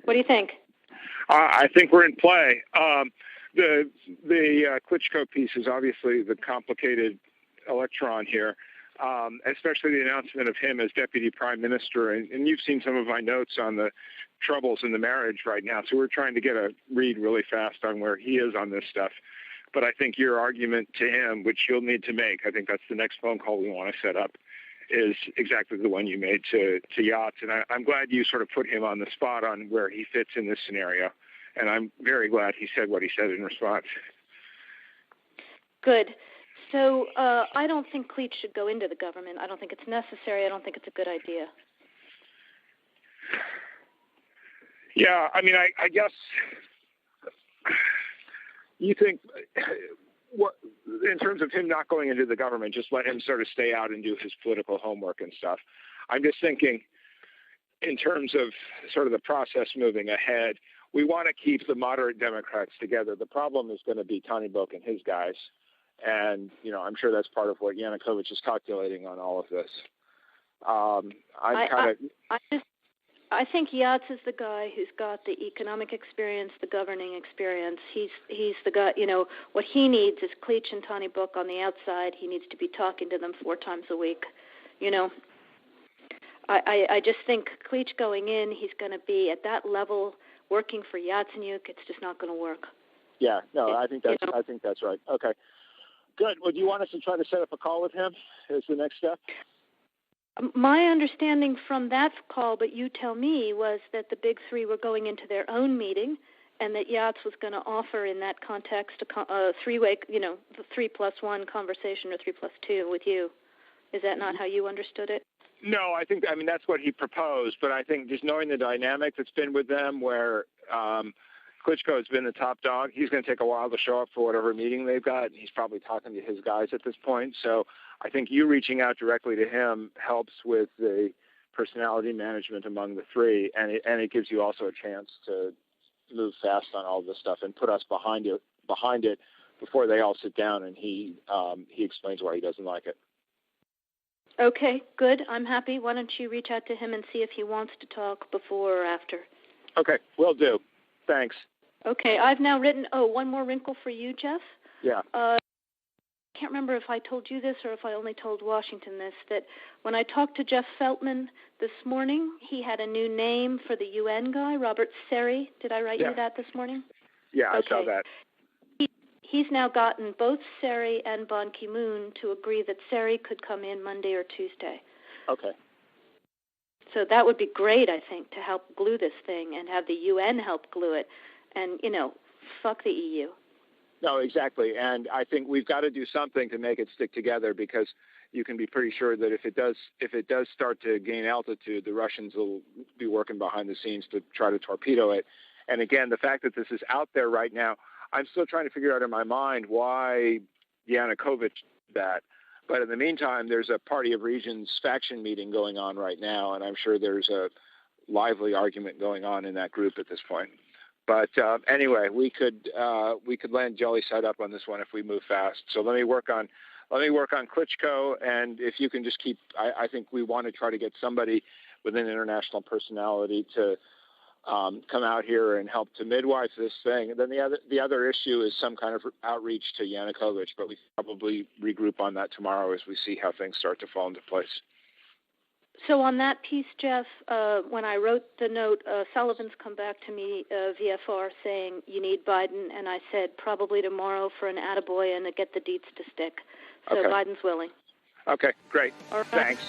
What do you think? I think we're in play. The Klitschko piece is obviously the complicated electron here, especially the announcement of him as deputy prime minister. And you've seen some of my notes on the troubles in the marriage right now. So we're trying to get a read really fast on where he is on this stuff. But I think your argument to him, which you'll need to make, I think that's the next phone call we want to set up, is exactly the one you made to Yachts. And I'm glad you sort of put him on the spot on where he fits in this scenario. And I'm very glad he said what he said in response. Good. So I don't think Cleach should go into the government. I don't think it's necessary. I don't think it's a good idea. Yeah, I mean, I guess you think, what, in terms of him not going into the government, just let him sort of stay out and do his political homework and stuff. I'm just thinking in terms of sort of the process moving ahead, we want to keep the moderate Democrats together. The problem is going to be Tony Book and his guys. And, I'm sure that's part of what Yanukovych is calculating on all of this. I think Yachts is the guy who's got the economic experience, the governing experience. He's the guy, what he needs is Cleach and Tony Book on the outside. He needs to be talking to them 4 times a week, I just think Cleach going in, he's going to be at that level working for Yatsenyuk. It's just not going to work. Yeah, no, I think that's right. Okay, good. Well, do you want us to try to set up a call with him as the next step? My understanding from that call, but you tell me, was that the big three were going into their own meeting, and that Yachts was going to offer in that context a three-way, the 3+1 conversation or 3+2 with you. Is that not how you understood it? No, I mean, that's what he proposed, but I think just knowing the dynamic that's been with them where Klitschko has been the top dog, he's going to take a while to show up for whatever meeting they've got, and he's probably talking to his guys at this point. So I think you reaching out directly to him helps with the personality management among the three, and it gives you also a chance to move fast on all this stuff and put us behind it before they all sit down and he explains why he doesn't like it. Okay, good. I'm happy. Why don't you reach out to him and see if he wants to talk before or after? Okay, will do. Thanks. Okay, I've now written, one more wrinkle for you, Jeff. Yeah. I can't remember if I told you this or if I only told Washington this, that when I talked to Jeff Feltman this morning, he had a new name for the UN guy, Robert Seri. Did I write you that this morning? Yeah, okay. I saw that. He's now gotten both Seri and Ban Ki-moon to agree that Seri could come in Monday or Tuesday. Okay. So that would be great, I think, to help glue this thing and have the UN help glue it. And, fuck the EU. No, exactly. And I think we've got to do something to make it stick together, because you can be pretty sure that if it does start to gain altitude, the Russians will be working behind the scenes to try to torpedo it. And again, the fact that this is out there right now, I'm still trying to figure out in my mind why Yanukovych did that. But in the meantime, there's a Party of Regions faction meeting going on right now, and I'm sure there's a lively argument going on in that group at this point. But anyway, we could land jelly side up on this one if we move fast. So let me work on Klitschko, and if you can just keep, I think we want to try to get somebody with an international personality to come out here and help to midwife this thing. And then the other issue is some kind of outreach to Yanukovych, but we probably regroup on that tomorrow as we see how things start to fall into place. So on that piece, Jeff, when I wrote the note, Sullivan's come back to me, VFR, saying you need Biden, and I said probably tomorrow for an attaboy and to get the deets to stick. So okay. Biden's willing. Okay, great. All right. Thanks.